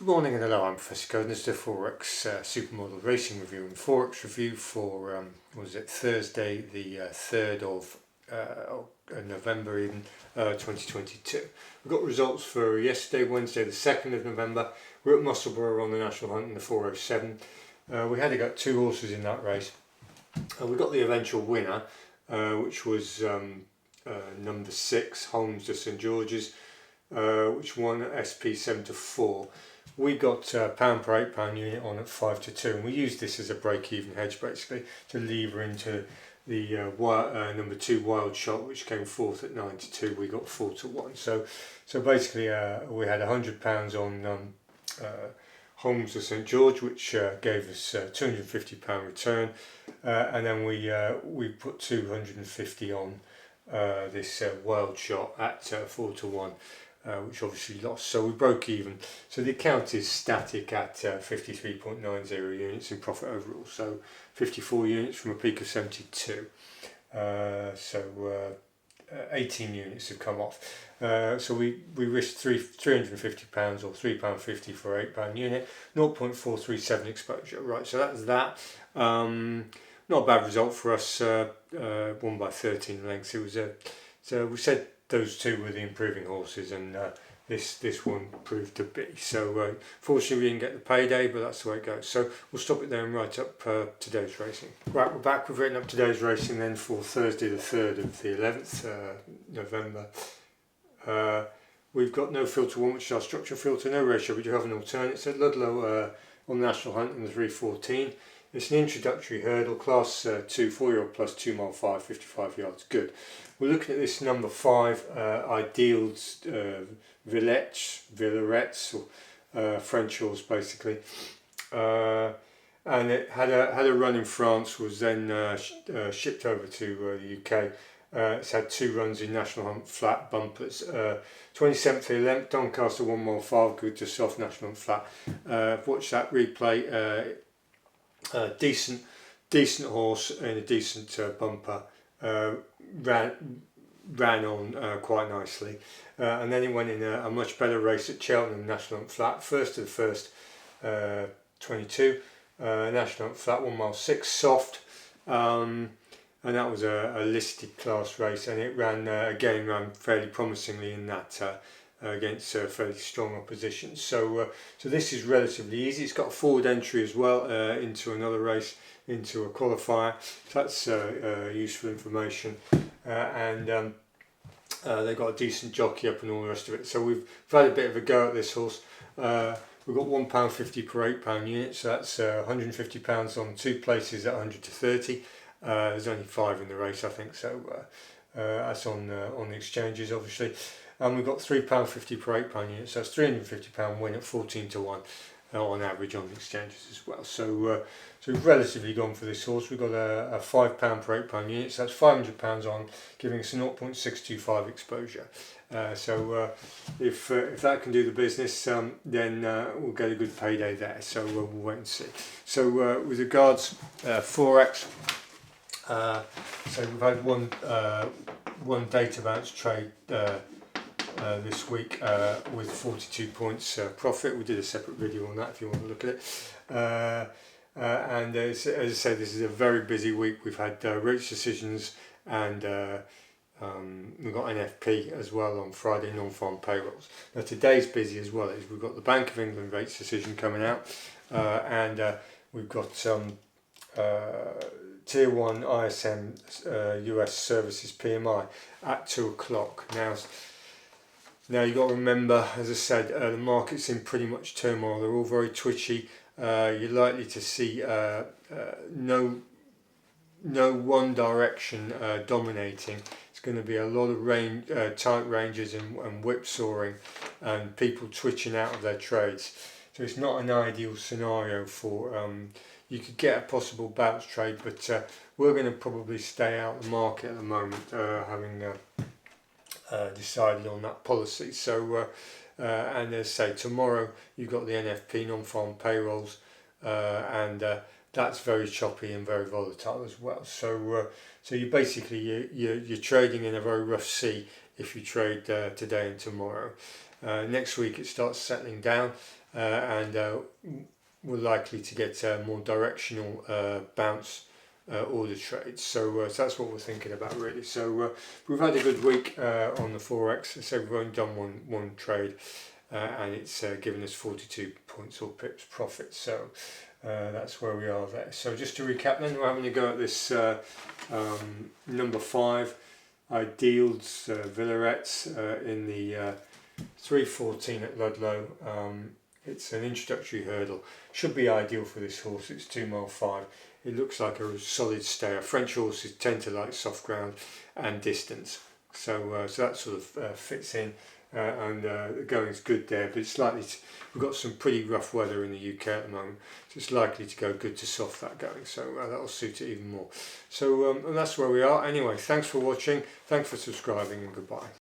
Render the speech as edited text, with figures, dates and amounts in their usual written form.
morning and hello, I'm Professor Code and this is the Forex Supermodel Racing Review and Forex Review for, Thursday the 3rd of November even, 2022. We've got results for yesterday, Wednesday the 2nd of November. We're at Musselburgh on the National Hunt in the 407. We had got two horses in that race. We got the eventual winner, which was number 6, Holmes de St George's, which won at SP 7-4. We got pound per £8 unit on at 5-2, and we used this as a break-even hedge basically to lever into the number 2 Wild Shot, which came fourth at 9-2. We got 4-1. So basically we had £100 on Holmes de St George, which gave us £250 return, and then we put 250 on this Wild Shot at 4-1. Which obviously lost, so we broke even. So the account is static at 53.90 units in profit overall, so 54 units from a peak of 72. 18 units have come off. So we risked £350 or £3.50 for £8 unit, 0.437 exposure. Right, so that's that. Not a bad result for us. Won by 13 lengths. It was so we said those two were the improving horses, and this one proved to be. So fortunately we didn't get the payday, but that's the way it goes. So we'll stop it there and write up today's racing. Right, we're back. We've written up today's racing then for Thursday the 3rd of the 11th November. We've got no filter 1, which is our structure filter, no ratio. We do have an alternate. It's at Ludlow on the National Hunt in the 314. It's an introductory hurdle, class 2, 4-year-old plus 2 mile 5, 55 yards. Good. We're looking at this number 5, Ideals Villarets, or French horse basically. And it had a run in France, was then shipped over to the UK. It's had 2 runs in National Hunt flat bumpers. 27th to 11th, Doncaster 1 mile 5, good to soft National Hunt flat. Watch that replay. Decent horse in a decent bumper, ran on quite nicely, and then it went in a much better race at Cheltenham National Hunt flat, first to the first, 22, National Hunt flat 1 mile 6 soft, and that was a listed class race, and it ran fairly promisingly in that against fairly strong opposition. So this is relatively easy. It's got a forward entry as well into another race, into a qualifier. So that's useful information, and they've got a decent jockey up and all the rest of it. So we've had a bit of a go at this horse. We've got £1.50 per £8 unit, so that's £150 on 2 places at 100 to 30. There's only 5 in the race, I think, so that's on the exchanges obviously. And we've got £3.50 per £8 unit, so that's £350 win at 14-1 on average on the exchanges as well. So we've relatively gone for this horse. We've got a £5 per £8 unit, so that's £500 on, giving us a 0.625 exposure. So if that can do the business, then we'll get a good payday there. So we'll wait and see. So with regards Forex, so we've had one data bounce trade this week with 42 points profit. We did a separate video on that if you want to look at it. And as I said, this is a very busy week. We've had rates decisions, and we've got NFP as well on Friday, non-farm payrolls. Now today's busy as well. We've got the Bank of England rates decision coming out, and we've got Tier 1 ISM US Services PMI at 2 o'clock. Now you've got to remember, as I said, the market's in pretty much turmoil. They're all very twitchy. You're likely to see no one direction dominating. It's going to be a lot of tight ranges and whipsawing, and people twitching out of their trades. So it's not an ideal scenario for. You could get a possible bounce trade, but we're going to probably stay out of the market at the moment, having decided on that policy. So and as I say, tomorrow you've got the NFP non-farm payrolls, and that's very choppy and very volatile as well. So you basically you're trading in a very rough sea if you trade today and tomorrow. Next week it starts settling down, and we're likely to get more directional bounce order trades. So that's what we're thinking about really. So we've had a good week on the Forex. So we've only done one trade, and it's given us 42 points or pips profit. So that's where we are there. So just to recap then, we're having a go at this number 5 ideals Villarets in the 314 at Ludlow. It's an introductory hurdle. Should be ideal for this horse. It's 2 mile 5. It looks like a solid stayer. French horses tend to like soft ground and distance, so that sort of fits in, and the going's good there. But it's likely we've got some pretty rough weather in the UK at the moment, so it's likely to go good to soft that going. So that'll suit it even more. So and that's where we are. Anyway, thanks for watching. Thanks for subscribing, and goodbye.